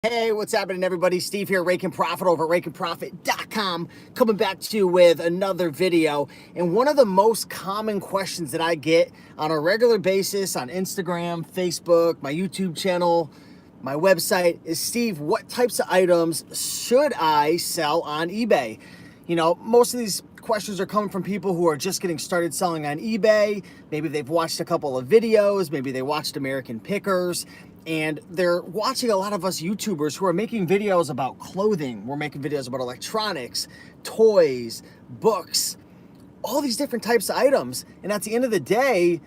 Hey, what's happening, everybody? Steve here, Rake and Profit over at rakeandprofit.com, coming back to you with another video. And one of the most common questions that I get on a regular basis on Instagram, Facebook, my YouTube channel, my website is, Steve, what types of items should I sell on eBay? You know, most of these questions are coming from people who are just getting started selling on eBay. Maybe they've watched a couple of videos, maybe they watched American Pickers, and they're watching a lot of us YouTubers who are making videos about clothing. We're making videos about electronics, toys, books, all these different types of items. And at the end of the day,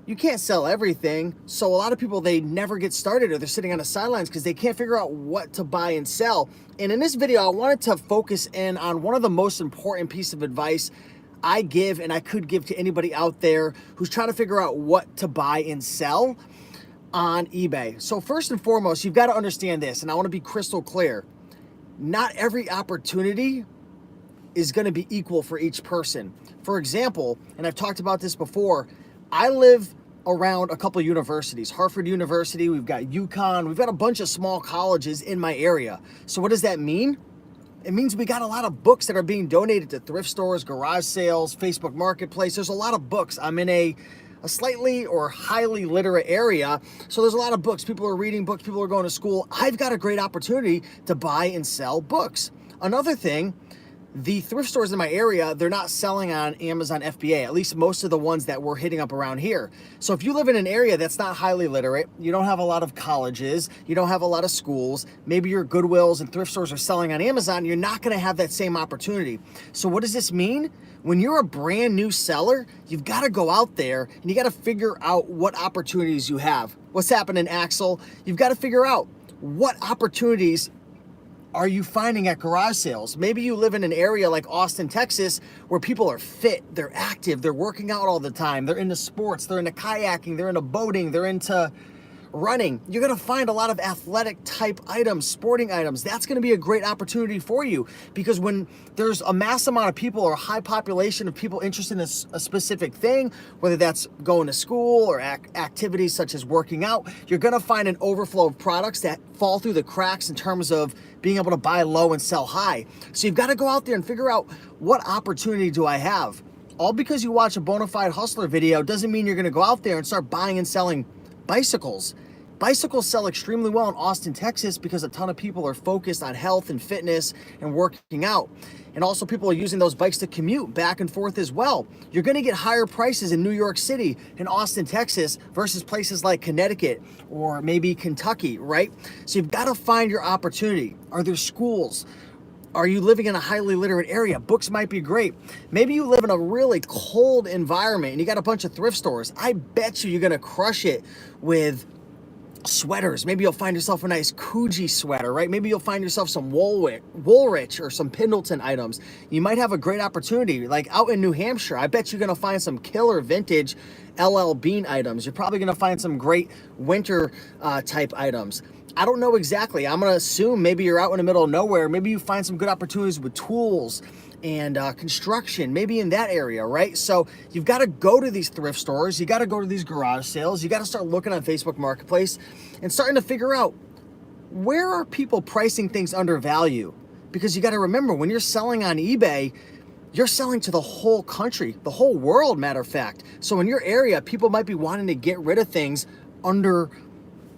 you can't sell everything. So a lot of people, they never get started, or they're sitting on the sidelines because they can't figure out what to buy and sell. And in this video, I wanted to focus in on one of the most important pieces of advice I give, and I could give to anybody out there who's trying to figure out what to buy and sell on eBay. So first and foremost, you've got to understand this, and I want to be crystal clear. Not every opportunity is going to be equal for each person. For example, and I've talked about this before, I live around a couple universities. Harvard University, we've got UConn, we've got a bunch of small colleges in my area. So what does that mean? It means we got a lot of books that are being donated to thrift stores, garage sales, Facebook Marketplace. There's a lot of books. I'm in a slightly or highly literate area, so there's a lot of books. People are reading books, people are going to school. I've got a great opportunity to buy and sell books. Another thing, the thrift stores in my area, they're not selling on Amazon FBA, at least most of the ones that we're hitting up around here. So if you live in an area that's not highly literate, you don't have a lot of colleges, you don't have a lot of schools, maybe your Goodwills and thrift stores are selling on Amazon, you're not gonna have that same opportunity. So what does this mean? When you're a brand new seller, you've got to go out there and you got to figure out what opportunities you have. What's happening, Axel? You've got to figure out what opportunities are you finding at garage sales. Maybe you live in an area like Austin, Texas, where people are fit, they're active, they're working out all the time, they're into sports, they're into kayaking, they're into boating, they're into running. You're gonna find a lot of athletic type items, sporting items. That's gonna be a great opportunity for you, because when there's a mass amount of people or a high population of people interested in a specific thing, whether that's going to school or activities such as working out, you're gonna find an overflow of products that fall through the cracks in terms of being able to buy low and sell high. So you've gotta go out there and figure out, what opportunity do I have? All because you watch a bona fide hustler video doesn't mean you're gonna go out there and start buying and selling bicycles. Bicycles sell extremely well in Austin, Texas, because a ton of people are focused on health and fitness and working out. And also people are using those bikes to commute back and forth as well. You're gonna get higher prices in New York City and Austin, Texas versus places like Connecticut or maybe Kentucky, right? So you've gotta find your opportunity. Are there schools? Are you living in a highly literate area? Books might be great. Maybe you live in a really cold environment and you got a bunch of thrift stores. I bet you're gonna crush it with sweaters. Maybe you'll find yourself a nice Coogee sweater, right? Maybe you'll find yourself some Woolrich or some Pendleton items. You might have a great opportunity. Like out in New Hampshire, I bet you're gonna find some killer vintage LL Bean items. You're probably gonna find some great winter type items. I don't know exactly. I'm gonna assume maybe you're out in the middle of nowhere. Maybe you find some good opportunities with tools and construction, maybe in that area, right? So you've got to go to these thrift stores, you got to go to these garage sales, you got to start looking on Facebook Marketplace and starting to figure out, where are people pricing things under value? Because you got to remember, when you're selling on eBay, you're selling to the whole country, the whole world, matter of fact. So in your area, people might be wanting to get rid of things under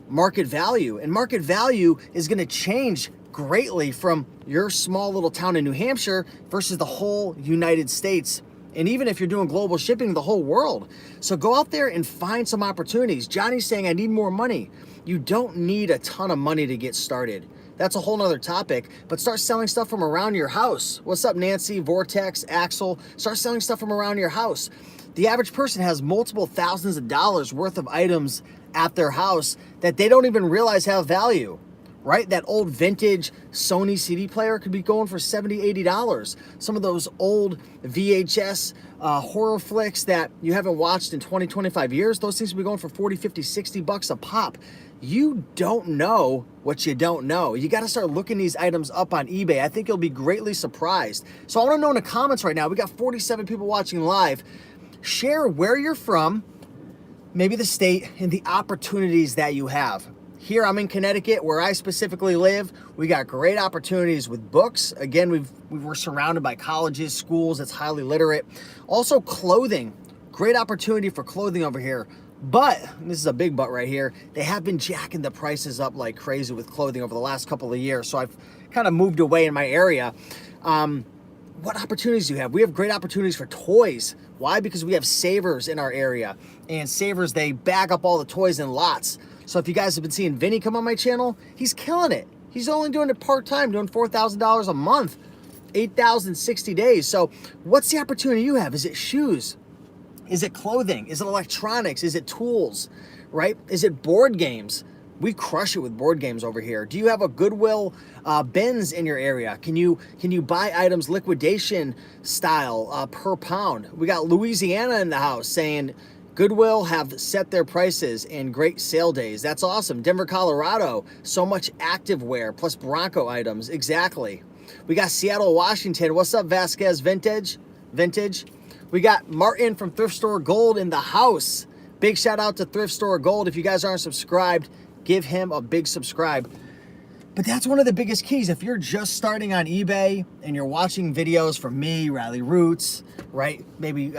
market value, and market value is going to change greatly from your small little town in New Hampshire versus the whole United States. And even if you're doing global shipping, the whole world. So go out there and find some opportunities. Johnny's saying, I need more money. You don't need a ton of money to get started. That's a whole nother topic, but start selling stuff from around your house. What's up, Nancy, Vortex, Axel? Start selling stuff from around your house. The average person has multiple thousands of dollars worth of items at their house that they don't even realize have value. Right? That old vintage Sony CD player could be going for $70, $80. Some of those old VHS horror flicks that you haven't watched in 20, 25 years, those things will be going for 40, 50, 60 bucks a pop. You don't know what you don't know. You got to start looking these items up on eBay. I think you'll be greatly surprised. So I want to know in the comments right now, we got 47 people watching live. Share where you're from, maybe the state, and the opportunities that you have. Here I'm in Connecticut, where I specifically live. We got great opportunities with books. Again, we're surrounded by colleges, schools that's highly literate. Also clothing, great opportunity for clothing over here. But, this is a big but right here, they have been jacking the prices up like crazy with clothing over the last couple of years. So I've kind of moved away in my area. What opportunities do you have? We have great opportunities for toys. Why? Because we have Savers in our area. And Savers, they bag up all the toys in lots. So if you guys have been seeing Vinny come on my channel, he's killing it. He's only doing it part-time, doing $4,000 a month, 8,060 days. So what's the opportunity you have? Is it shoes? Is it clothing? Is it electronics? Is it tools, right? Is it board games? We crush it with board games over here. Do you have a Goodwill bins in your area? Can you buy items liquidation style per pound? We got Louisiana in the house saying Goodwill have set their prices and great sale days. That's awesome. Denver, Colorado, so much activewear plus Bronco items. Exactly. We got Seattle, Washington. What's up, Vasquez Vintage? We got Martin from Thrift Store Gold in the house. Big shout out to Thrift Store Gold. If you guys aren't subscribed, give him a big subscribe. But that's one of the biggest keys. If you're just starting on eBay and you're watching videos from me, Riley Roots, right? Maybe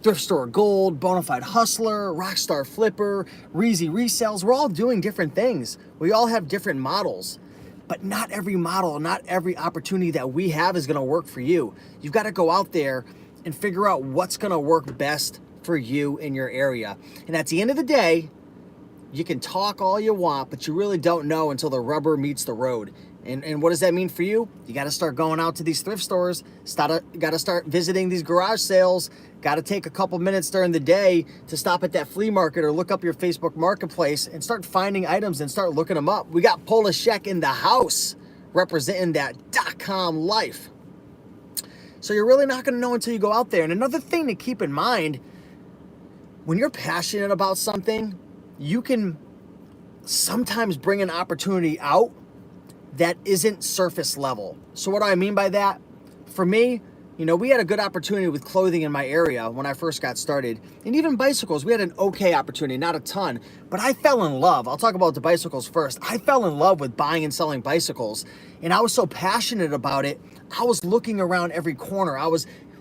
Thrift Store Gold, Bonafide Hustler, Rockstar Flipper, Reezy Resells. We're all doing different things. We all have different models. But not every model, not every opportunity that we have is gonna work for you. You've gotta go out there and figure out what's gonna work best for you in your area. And at the end of the day, you can talk all you want, but you really don't know until the rubber meets the road. And what does that mean for you? You got to start going out to these thrift stores, got to start visiting these garage sales, got to take a couple minutes during the day to stop at that flea market or look up your Facebook Marketplace and start finding items and start looking them up. We got Polishek in the house representing that .com life. So you're really not going to know until you go out there. And another thing to keep in mind, when you're passionate about something, you can sometimes bring an opportunity out that isn't surface level. So what do I mean by that? For me, you know, we had a good opportunity with clothing in my area when I first got started. And even bicycles, we had an okay opportunity, not a ton. But I fell in love. I'll talk about the bicycles first. I fell in love with buying and selling bicycles. And I was so passionate about it, I was looking around every corner.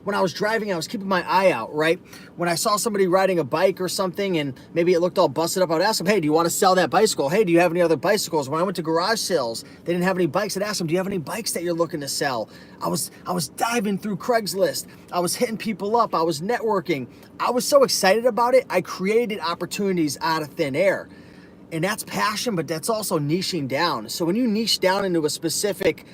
When I was driving, I was keeping my eye out, right? When I saw somebody riding a bike or something and maybe it looked all busted up, I would ask them, hey, do you want to sell that bicycle? Hey, do you have any other bicycles? When I went to garage sales, they didn't have any bikes. I'd ask them, do you have any bikes that you're looking to sell? I was diving through Craigslist. I was hitting people up. I was networking. I was so excited about it. I created opportunities out of thin air. And that's passion, but that's also niching down. So when you niche down into a specific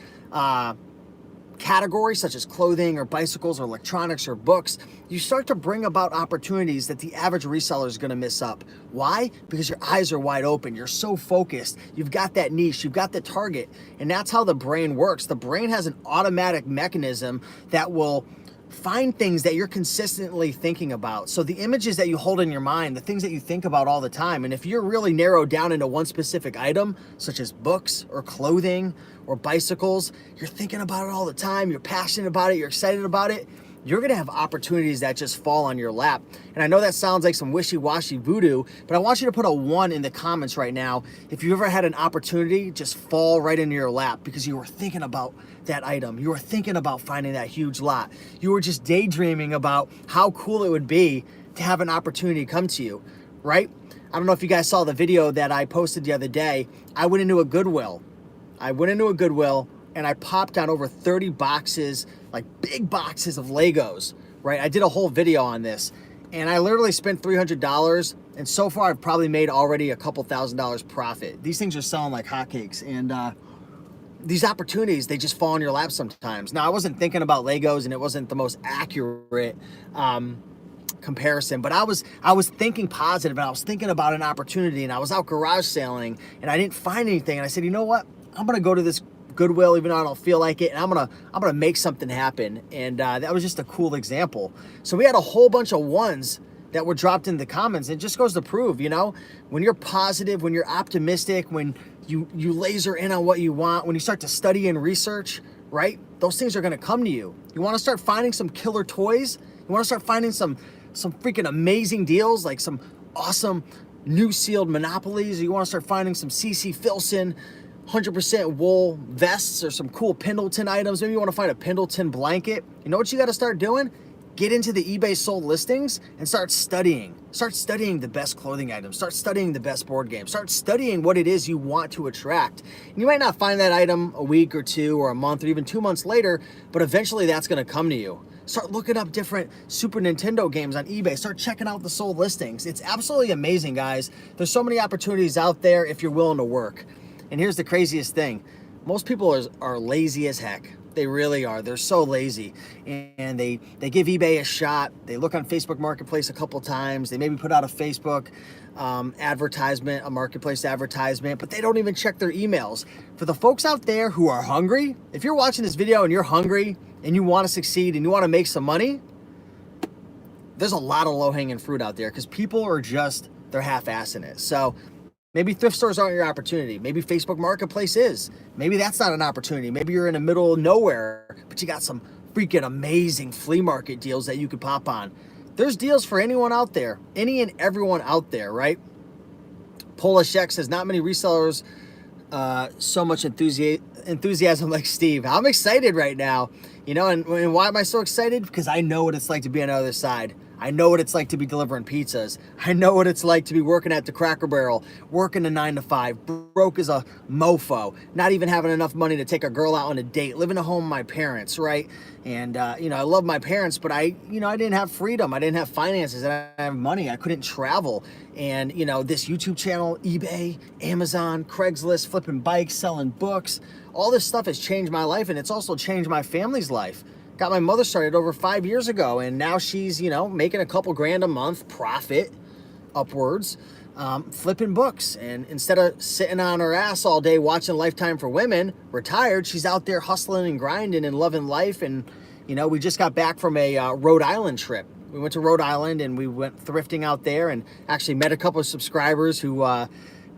categories such as clothing or bicycles or electronics or books, you start to bring about opportunities that the average reseller is going to miss up. Why? Because your eyes are wide open. You're so focused. You've got that niche. You've got the target. And that's how the brain works. The brain has an automatic mechanism that will find things that you're consistently thinking about. So the images that you hold in your mind, the things that you think about all the time, and if you're really narrowed down into one specific item, such as books or clothing or bicycles, you're thinking about it all the time, you're passionate about it, you're excited about it, you're gonna have opportunities that just fall on your lap. And I know that sounds like some wishy-washy voodoo, but I want you to put a 1 in the comments right now if you ever had an opportunity just fall right into your lap because you were thinking about that item, you were thinking about finding that huge lot, you were just daydreaming about how cool it would be to have an opportunity come to you, right? I don't know if you guys saw the video that I posted the other day. I went into a Goodwill. And I popped on over 30 boxes, like big boxes of Legos, right? I did a whole video on this and I literally spent $300. And so far I've probably made already a couple $1,000s profit. These things are selling like hotcakes. And these opportunities, they just fall in your lap sometimes. Now I wasn't thinking about Legos and it wasn't the most accurate comparison, but I was thinking positive and I was thinking about an opportunity and I was out garage sailing and I didn't find anything. And I said, you know what? I'm going to go to this Goodwill even though I don't feel like it, and I'm gonna make something happen. And that was just a cool example. So we had a whole bunch of 1s that were dropped in the comments. It just goes to prove, you know, when you're positive, when you're optimistic, when you laser in on what you want, when you start to study and research, right, those things are gonna come to you. You want to start finding some killer toys, you want to start finding some freaking amazing deals, like some awesome new sealed monopolies, or you want to start finding some CC Filson 100% wool vests or some cool Pendleton items, maybe you want to find a Pendleton blanket, you know what you got to start doing? Get into the eBay sold listings and start studying. Start studying the best clothing items. Start studying the best board games. Start studying what it is you want to attract. And you might not find that item a week or two or a month or even 2 months later, but eventually that's going to come to you. Start looking up different Super Nintendo games on eBay. Start checking out the sold listings. It's absolutely amazing, guys. There's so many opportunities out there if you're willing to work. And here's the craziest thing. Most people are lazy as heck. They really are. They're so lazy. And they give eBay a shot. They look on Facebook Marketplace a couple times. They maybe put out a Facebook advertisement, a Marketplace advertisement, but they don't even check their emails. For the folks out there who are hungry, if you're watching this video and you're hungry and you want to succeed and you want to make some money, there's a lot of low-hanging fruit out there because people are just, they're half-assing it. So maybe thrift stores aren't your opportunity. Maybe Facebook Marketplace is. Maybe that's not an opportunity. Maybe you're in the middle of nowhere, but you got some freaking amazing flea market deals that you could pop on. There's deals for anyone out there, any and everyone out there, right? Polish X says, not many resellers, so much enthusiasm like Steve. I'm excited right now, you know, and why am I so excited? Because I know what it's like to be on the other side. I know what it's like to be delivering pizzas. I know what it's like to be working at the Cracker Barrel, working a 9 to 5, broke as a mofo, not even having enough money to take a girl out on a date, living at home with my parents, right? And, you know, I love my parents, but I didn't have freedom. I didn't have finances. I didn't have money. I couldn't travel. And, you know, this YouTube channel, eBay, Amazon, Craigslist, flipping bikes, selling books, all this stuff has changed my life, and it's also changed my family's life. Got my mother started over 5 years ago, and now she's, you know, making a couple grand a month profit upwards, flipping books. And instead of sitting on her ass all day watching Lifetime for Women, retired, she's out there hustling and grinding and loving life. And, you know, we just got back from a Rhode Island trip. We went to Rhode Island and we went thrifting out there and actually met a couple of subscribers who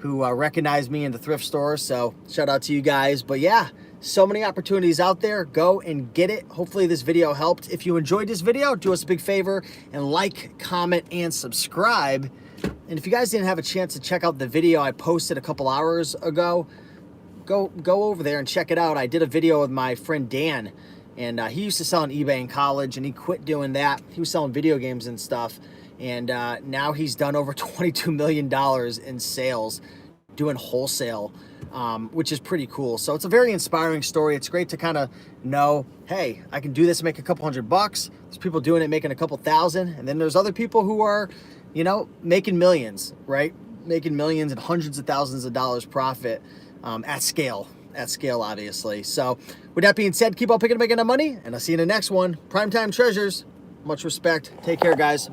recognized me in the thrift store. So shout out to you guys. But yeah, so many opportunities out there. Go and get it. Hopefully this video helped. If you enjoyed this video, do us a big favor and like, comment, and subscribe. And if you guys didn't have a chance to check out the video I posted a couple hours ago, go over there and check it out. I did a video with my friend Dan, and he used to sell on eBay in college, and he quit doing that. He was selling video games and stuff, and now he's done over $22 million in sales doing wholesale, which is pretty cool. So it's a very inspiring story. It's great to kind of know, hey, I can do this, make a couple $100. There's people doing it, making a couple thousand. And then there's other people who are, you know, making millions, right? Making millions and hundreds of thousands of dollars profit at scale, obviously. So with that being said, keep on picking and making the money, and I'll see you in the next one. Primetime Treasures, much respect. Take care, guys.